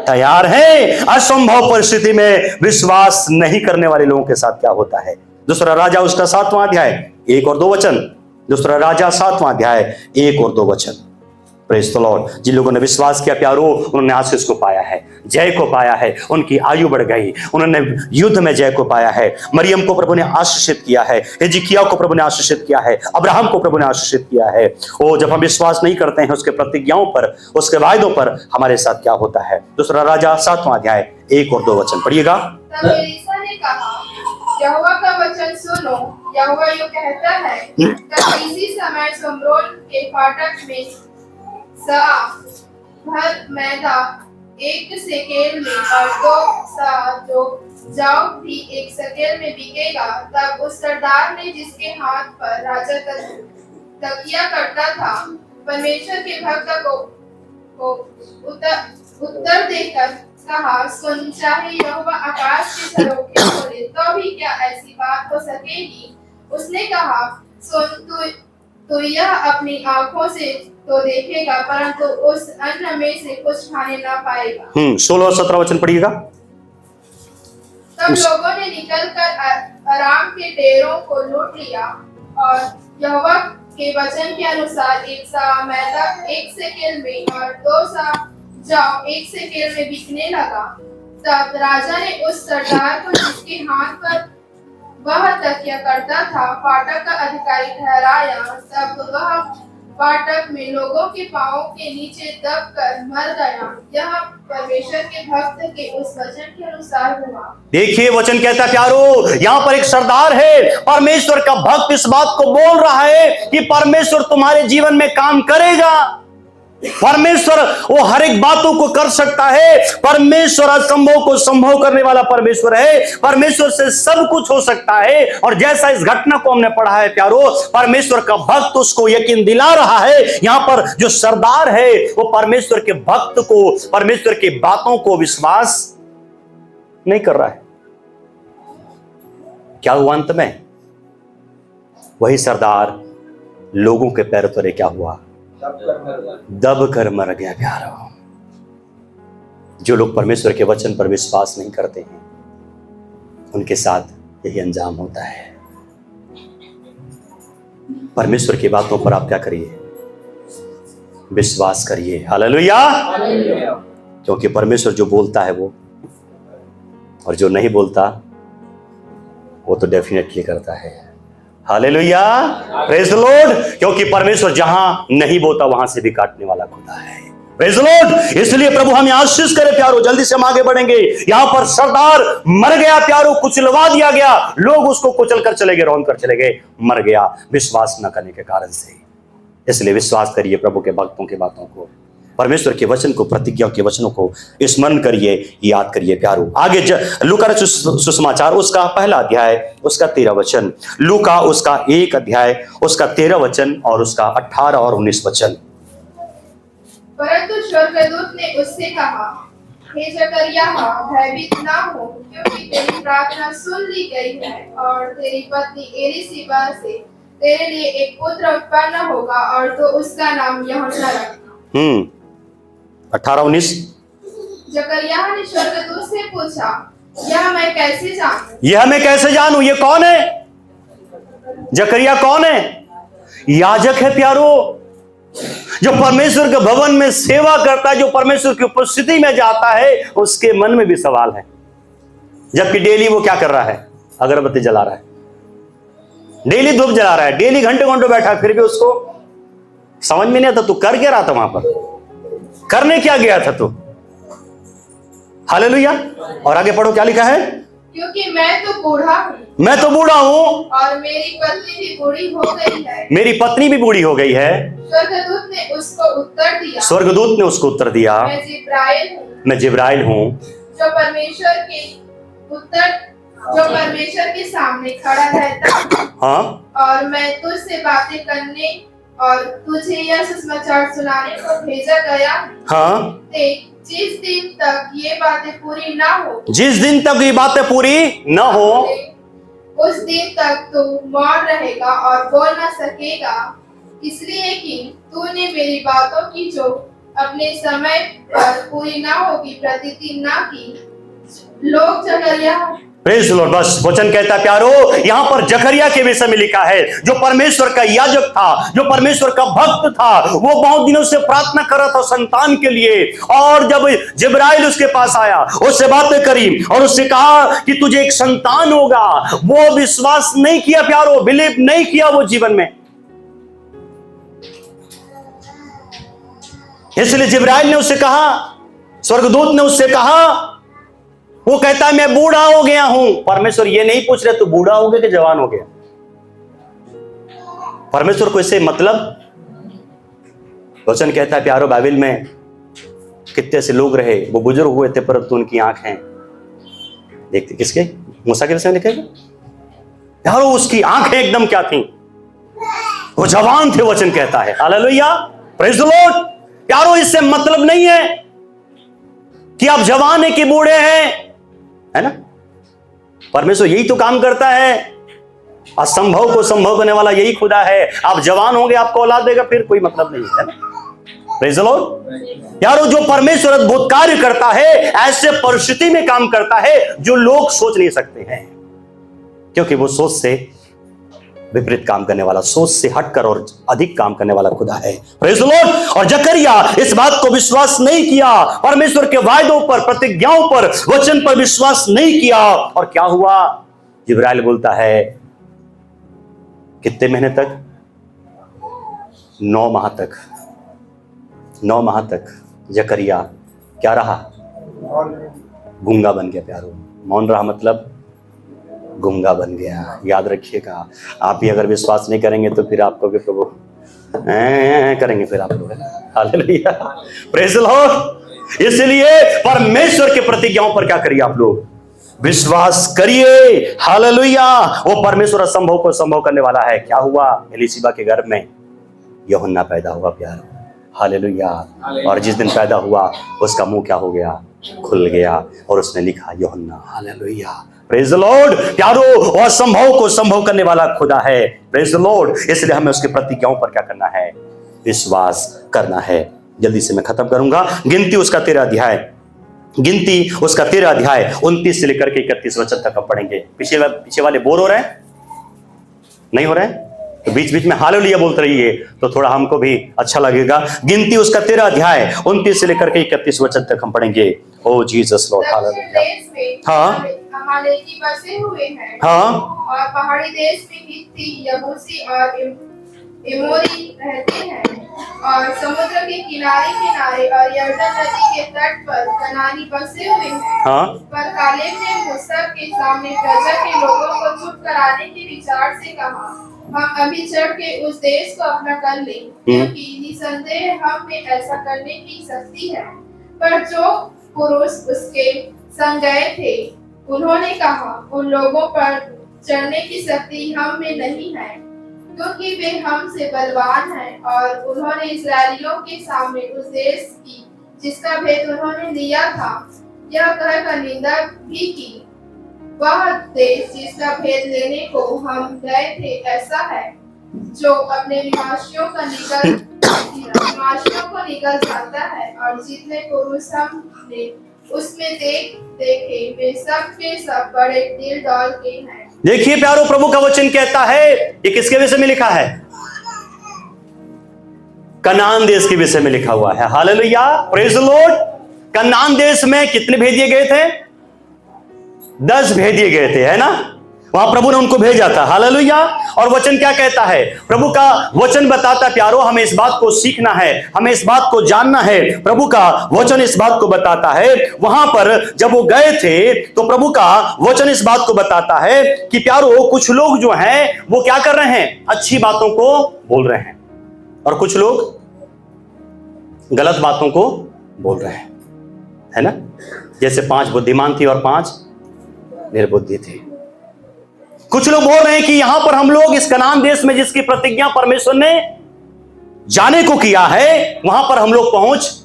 तैयार है। असंभव परिस्थिति में विश्वास नहीं करने वाले लोगों के साथ क्या होता है? दूसरा राजा उसका 7वां अध्याय 1 और 2 वचन। दूसरा राजा 7वां अध्याय 1 और 2 वचन। Praise the Lord. जिन लोगों ने विश्वास किया प्यारो, उन्होंने आशीष को पाया है, जय को पाया है, उनकी आयु बढ़ गई, उन्होंने युद्ध में जय को पाया है। मरियम को प्रभु ने आशीषित किया है, हिजकिय्याह को प्रभु ने आशीषित किया है, अब्राहम को प्रभु ने आशीषित किया है। ओ, जब हम विश्वास नहीं करते हैं उसके प्रतिज्ञाओं पर, उसके वायदों पर, हमारे साथ क्या होता है? दूसरा राजा 7वां अध्याय 1 और 2 वचन पढ़िएगा। तब एलीशा ने कहा, यहोवा का वचन सुनो। यहोवा यूं कहता है, तब इसी समय शमरोन के फाटक में सा भर मैदा 1 शेकेल में और 2 सा जो जाओ भी 1 शेकेल में बिकेगा। तब उस सरदार ने, जिसके हाथ पर राजा तकिया करता था, परमेश्वर के भक्त को उत्तर देकर कहा, सुन, चाहे यहोवा आकाश के झरोखे खोले तो भी क्या ऐसी बात हो सकेगी? उसने कहा, सुन, तो यह अपनी आंखों से तो देखेगा, परंतु उस अन्न में से कुछ खाने ना पाएगा। 16 और 17 वचन पढ़िएगा। तब लोगों ने निकलकर अराम के डेरों को लूट लिया और यहोवा के वचन के अनुसार 1 सा मैदा 1 शेकेल में और 2 सा जौ 1 शेकेल में बिकने लगा। तब राजा ने उस सरदार को, जिसके हाथ पर वह तकिया करता था, फाटक का अधिकारी ठहराया। तब वह फाटक में लोगों के पांवों के नीचे दबकर मर गया। यह परमेश्वर के भक्त के उस वचन के अनुसार हुआ। देखिए वचन कहता है प्यारो, यहां पर एक सरदार है, परमेश्वर का भक्त इस बात को बोल रहा है कि परमेश्वर तुम्हारे जीवन में काम करेगा। परमेश्वर वो हर एक बातों को कर सकता है। परमेश्वर असंभव को संभव करने वाला परमेश्वर है। परमेश्वर से सब कुछ हो सकता है। और जैसा इस घटना को हमने पढ़ा है प्यारो, परमेश्वर का भक्त उसको यकीन दिला रहा है। यहां पर जो सरदार है वो परमेश्वर के भक्त को, परमेश्वर की बातों को विश्वास नहीं कर रहा है। क्या हुआ अंत में? वही सरदार लोगों के पैरों तले क्या हुआ? दब कर मर गया। प्यारो, जो लोग परमेश्वर के वचन पर विश्वास नहीं करते हैं, उनके साथ यही अंजाम होता है। परमेश्वर की बातों पर आप क्या करिए? विश्वास करिए। हालेलुया। क्योंकि परमेश्वर जो बोलता है वो, और जो नहीं बोलता वो तो डेफिनेटली करता है। Hallelujah, praise the Lord. क्योंकि परमेश्वर जहां नहीं बोलता वहां से भी काटने वाला खुदा है। Praise the Lord. इसलिए प्रभु हमें आशीष करे प्यारो। जल्दी से हम आगे बढ़ेंगे। यहां पर सरदार मर गया प्यारो, कुचलवा दिया गया। लोग उसको कुचल कर चले गए, रौंद कर चले गए, मर गया विश्वास न करने के कारण से। इसलिए विश्वास करिए प्रभु के भक्तों की बातों को, परमेश्वर के वचन को, प्रतिज्ञा के वचनों को स्मरण करिए, याद करिए प्यारो। आगे लूका सुसमाचार उसका 1 अध्याय उसका 13 वचन, लूका उसका 1 अध्याय उसका 13 वचन और उसका 18 और 19 वचन। परंतु स्वर्गदूत ने उससे कहा, हे जकरिया, भयभीत ना हो, क्योंकि तेरी प्रार्थना सुन ली गई है और तेरी पत्नी एलीशिबा से तेरे लिए एक पुत्र उत्पन्न होगा और तो उसका नाम यूहन्ना रखना। 18-19। जकरिया ने स्वर्गदूत से पूछा, यह मैं कैसे जानूं? यह मैं कैसे जानूं? ये कौन है? जकरिया कौन है? याजक है प्यारो, जो परमेश्वर के भवन में सेवा करता है, जो परमेश्वर की उपस्थिति में जाता है। उसके मन में भी सवाल है, जबकि डेली वो क्या कर रहा है? अगरबत्ती जला रहा है, डेली धूप जला रहा है, डेली घंटे घंटों बैठा है। फिर भी उसको समझ में नहीं आता तू कर क्या रहा था वहां पर, करने क्या गया था तू? हालेलुया। और आगे पढ़ो, क्या लिखा है? क्योंकि मैं तो बूढ़ा हूँ, मैं तो बूढ़ा हूँ और मेरी पत्नी भी बूढ़ी हो गई है। मेरी पत्नी भी बूढ़ी हो गई है। स्वर्गदूत ने उसको उत्तर दिया, स्वर्गदूत ने उसको उत्तर दिया, मैं जिब्राइल हूँ, मैं जिब्राइल हूँ, जो परमेश्वर के सामने खड़ा रहता हूँ। हाँ, और मैं तुझसे बातें करने और तुझे यह सुसमाचार सुनाने को भेजा गया हूँ। हाँ। देख, जिस दिन तक ये बातें पूरी ना हो, जिस दिन तक ये बातें पूरी न हो, उस दिन तक तू मौन रहेगा और बोल ना सकेगा, इसलिए कि तूने मेरी बातों की जो अपने समय पर पूरी ना होगी प्रतिज्ञा ना की। लोग जकरिया, प्रेज द लॉर्ड। बस वचन कहता है प्यारो, यहां पर जकरिया के विषय में लिखा है, जो परमेश्वर का याजक था, जो परमेश्वर का भक्त था। वो बहुत दिनों से प्रार्थना कर रहा था संतान के लिए। और जब जिब्राइल उसके पास आया, उससे बातें करी और उससे कहा कि तुझे एक संतान होगा, वो विश्वास नहीं किया प्यारो, बिलीव नहीं किया वो जीवन में। इसलिए जिब्राइल ने उससे कहा, स्वर्गदूत ने उससे कहा, वो कहता है मैं बूढ़ा हो गया हूं। परमेश्वर ये नहीं पूछ रहे तू बूढ़ा हो गया कि जवान हो गया। परमेश्वर को इससे मतलब, वचन कहता है प्यारो, बाइबल में कितने से लोग रहे, वो बुजुर्ग हुए थे परंतु उनकी आंखें देखते, किसके? मूसा के विषय में लिखेगा यारो, उसकी आंखें एकदम क्या थी? वो जवान थे, वचन कहता है। Hallelujah, praise the Lord. यारो, इससे मतलब नहीं है कि आप जवान है कि बूढ़े हैं, है ना। परमेश्वर यही तो काम करता है असंभव को संभव करने वाला यही खुदा है। आप जवान होंगे, आपको औलाद देगा, फिर कोई मतलब नहीं है ना। Praise the Lord. यारो, जो परमेश्वर अद्भुत कार्य करता है ऐसे परिस्थिति में काम करता है जो लोग सोच नहीं सकते हैं, क्योंकि वो सोच से विपरीत काम करने वाला, सोच से हटकर और अधिक काम करने वाला खुदा है। Praise the Lord. और जकरिया इस बात को विश्वास नहीं किया, परमेश्वर के वायदों पर, प्रतिज्ञाओं पर, वचन पर विश्वास नहीं किया। और क्या हुआ? जिब्राइल बोलता है कितने महीने तक? 9 माह तक। 9 माह तक जकरिया क्या रहा? गूंगा बन गया प्यारो। मौन रहा मतलब गूंगा बन गया। याद रखिएगा, आप भी अगर विश्वास नहीं करेंगे तो फिर आपको भी प्रभु करेंगे फिर आप लोग। Hallelujah, praise the Lord. इसलिए परमेश्वर के प्रतिज्ञाओं पर क्या करिए आप लोग? विश्वास करिए। हालेलुया। वो परमेश्वर असंभव को संभव करने वाला है। क्या हुआ? एलीशिबा के गर्भ में यूहन्ना पैदा हुआ प्यारो। हालेलुया। और जिस दिन पैदा हुआ उसका मुंह क्या हो गया? खुल गया, और उसने लिखा यूहन्ना। Hallelujah, praise the Lord. प्यारो, वो असंभव को संभव करने वाला खुदा है। Praise the Lord. इसलिए हमें उसके प्रतिज्ञाओं पर क्या करना है? विश्वास करना है। जल्दी से मैं खत्म करूंगा। गिनती उसका 13 अध्याय, गिनती उसका 13 अध्याय 29 से लेकर के 31 वचन तक हम पढ़ेंगे। पीछे वाले बोर हो रहे हैं? नहीं हो रहे हैं? तो बीच बीच में हालेलुया बोलते रहिए तो थोड़ा हमको भी अच्छा लगेगा। गिनती उसका 13 अध्याय 29 से लेकर के 31 वचन तक हम पढ़ेंगे। ओ जीसस लॉर्ड, हालेलुया। हाँ, अमालेकी बसे हुए हैं। हाँ, और पहाड़ी देश में हित्ती, यबूसी और एमोरी रहते हैं। और समुद्र के किनारे किनारे और यरदन नदी के तट पर कनानी बसे हुए हैं। हाँ, पर कालेब ने मूसा के सामने प्रजा के लोगों को चुप कराने के विचार से कहा, हम अभी चढ़ के उस देश को अपना कर लें, क्योंकि निसंदेह हम में ऐसा करने की शक्ति है। पर जो पुरुष उसके संग गए थे उन्होंने कहा, उन लोगों पर चढ़ने की शक्ति हम में नहीं है, क्योंकि वे हमसे बलवान हैं। और उन्होंने इस्राएलियों के सामने उस देश की जिसका भेद उन्होंने लिया था यह कहकर निंदा भी की, वह देश जिसका भेद लेने को हम गए थे ऐसा है जो अपने निवासियों को निकल जाता है। और जितने पुरुष हमने उसमें देखे वे सब के सब बड़े दिल डाल के हैं। देखिए प्यारो, प्रभु का वचन कहता है, ये किसके विषय में लिखा है? कनान देश के विषय में लिखा हुआ है। Hallelujah, praise the Lord. Kanan देश में कितने भेदिए गए थे? 10 भेदिए गए थे, है ना? वहां प्रभु ने उनको भेजा था। हालेलुया। और वचन क्या कहता है? प्रभु का वचन बताता, प्यारो हमें इस बात को सीखना है, हमें इस बात को जानना है। प्रभु का वचन इस बात को बताता है, वहां पर जब वो गए थे तो प्रभु का वचन इस बात को बताता है कि प्यारो कुछ लोग जो हैं वो क्या कर रहे हैं? अच्छी बातों को बोल रहे हैं, और कुछ लोग गलत बातों को बोल रहे हैं, है ना? जैसे 5 बुद्धिमान थी और 5 निर्बुद्धि थी। कुछ लोग बोल रहे हैं कि यहां पर हम लोग इस कनान देश में जिसकी प्रतिज्ञा परमेश्वर ने जाने को किया है वहां पर हम लोग पहुंच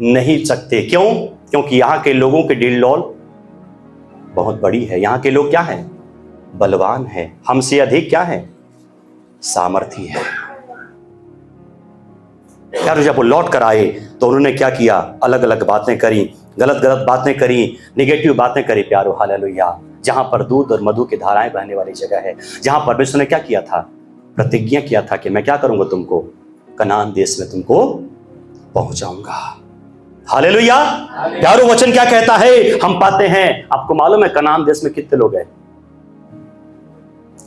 नहीं सकते। क्यों? क्योंकि यहां के लोगों की डील बहुत बड़ी है। यहां के लोग क्या है? बलवान है, हमसे अधिक क्या है? सामर्थी है। यार जब वो लौट कर आए तो उन्होंने क्या किया? अलग अलग बातें करी, गलत गलत बातें करी, निगेटिव बातें करी प्यारो। हालेलुया। जहां पर दूध और मधु की धाराएं बहने वाली जगह है, जहां परमेश्वर ने क्या किया था? प्रतिज्ञा किया था कि मैं क्या करूंगा? तुमको कनान देश में तुमको पहुंचाऊंगा। हालेलुया। प्यारो वचन क्या कहता है? हम पाते हैं, आपको मालूम है कनान देश में कितने लोग गए?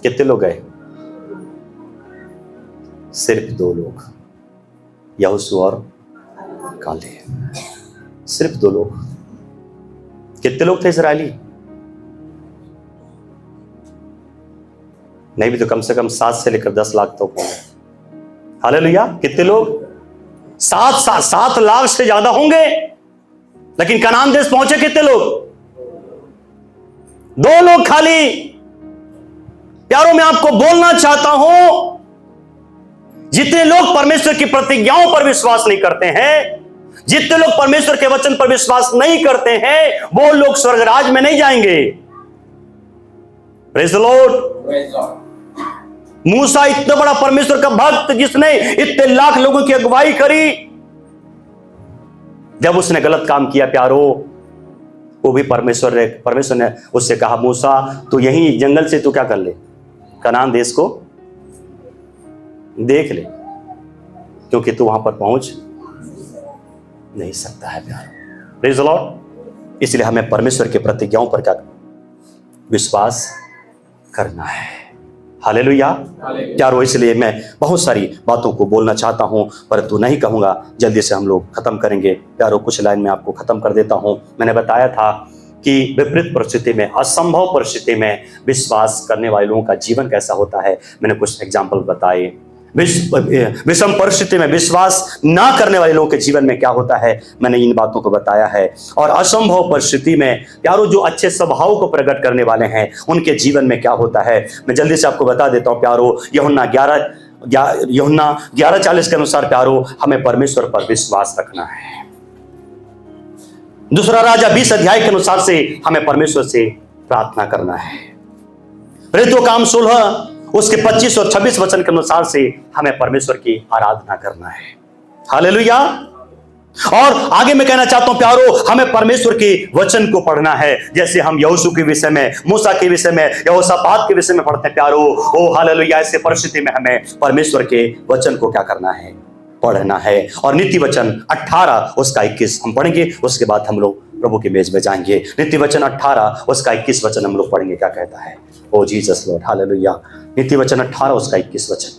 कितने लोग गए? सिर्फ 2 लोग, यहोशू और कालेब। सिर्फ 2 लोग। कितने लोग थे इस्राएली? नहीं भी तो कम से कम 7 से लेकर 10 लाख तो होंगे। हालेलुया। कितने लोग? 7 लाख से ज्यादा होंगे। लेकिन कनान देश पहुंचे कितने लोग? 2 लोग खाली। प्यारों मैं आपको बोलना चाहता हूं, जितने लोग परमेश्वर की प्रतिज्ञाओं पर विश्वास नहीं करते हैं, जितने लोग परमेश्वर के वचन पर विश्वास नहीं करते हैं, वो लोग स्वर्गराज में नहीं जाएंगे। Praise the Lord. मूसा इतना बड़ा परमेश्वर का भक्त जिसने इतने लाख लोगों की अगुवाई करी, जब उसने गलत काम किया प्यारो, वो भी परमेश्वर ने उससे कहा मूसा तू यहीं जंगल से तू क्या कर ले, कनान देश को देख ले, क्योंकि तू वहां पर पहुंच नहीं सकता है प्यारो। Praise the Lord. इसलिए हमें परमेश्वर के प्रतिज्ञाओं पर क्या विश्वास करना है। हालेलुया प्यारो। इसलिए मैं बहुत सारी बातों को बोलना चाहता हूं, परंतु नहीं कहूंगा, जल्दी से हम लोग खत्म करेंगे प्यारो। कुछ लाइन में आपको खत्म कर देता हूं। मैंने बताया था कि विपरीत परिस्थिति में, असंभव परिस्थिति में विश्वास करने वाले लोगों का जीवन कैसा होता है। मैंने कुछ एग्जाम्पल बताए। विषम परिस्थिति में विश्वास ना करने वाले लोगों के जीवन में क्या होता है, मैंने इन बातों को बताया है। और असंभव परिस्थिति में प्यारो जो अच्छे स्वभाव को प्रकट करने वाले हैं उनके जीवन में क्या होता है, मैं जल्दी से आपको बता देता हूं प्यारो। यूहन्ना 11:40 के अनुसार प्यारो हमें परमेश्वर पर विश्वास रखना है। दूसरा राजा 20 अध्याय के अनुसार से हमें परमेश्वर से प्रार्थना करना है। प्रेरितों काम 16 उसके 25 और 26 वचन के अनुसार से हमें परमेश्वर की आराधना करना है। हालेलुया। और आगे मैं कहना चाहता हूं प्यारो, हमें परमेश्वर के वचन को पढ़ना है, जैसे हम यहोशू के विषय में, मूसा के विषय में, यहोशापात के विषय में पढ़ते हैं प्यारो। ओ हालेलुया। ऐसे परिस्थिति में हमें परमेश्वर के वचन को क्या करना है, पढ़ना है। और नीति वचन 18 उसका 21 हम पढ़ेंगे, उसके बाद हम लोग प्रभु की मेज में जाएंगे। नीति वचन 18 उसका 21 वचन हम लोग पढ़ेंगे। क्या कहता है? ओ जीसस लॉर्ड। हालेलुया। नीति वचन 18 उसका 21 वचन।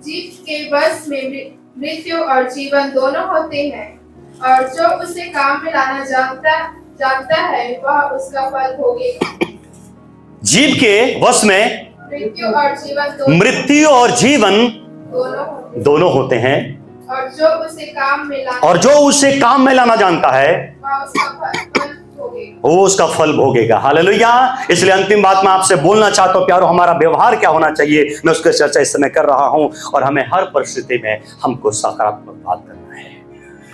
जीव के वश में मृत्यु और जीवन दोनों होते हैं, और जो उसे काम में लाना जानता है वह उसका फल भोगेगा। जीव के वश में मृत्यु और जीवन दोनों होते हैं, और जो उसे काम में लाना जानता है वो उसका फल भोगेगा। हालेलुया। इसलिए अंतिम बात मैं आपसे बोलना चाहता हूं प्यारो, हमारा व्यवहार क्या होना चाहिए, मैं उसकी चर्चा इस समय कर रहा हूं। और हमें हर परिस्थिति में हमको सकारात्मक बात करना है।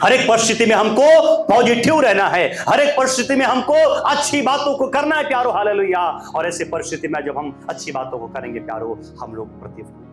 हर एक परिस्थिति में हमको पॉजिटिव रहना है। हर एक परिस्थिति में हमको अच्छी बातों को करना है प्यारो। हालेलुया। और ऐसे परिस्थिति में जब हम अच्छी बातों को करेंगे प्यारो, हम लोग प्रतिफल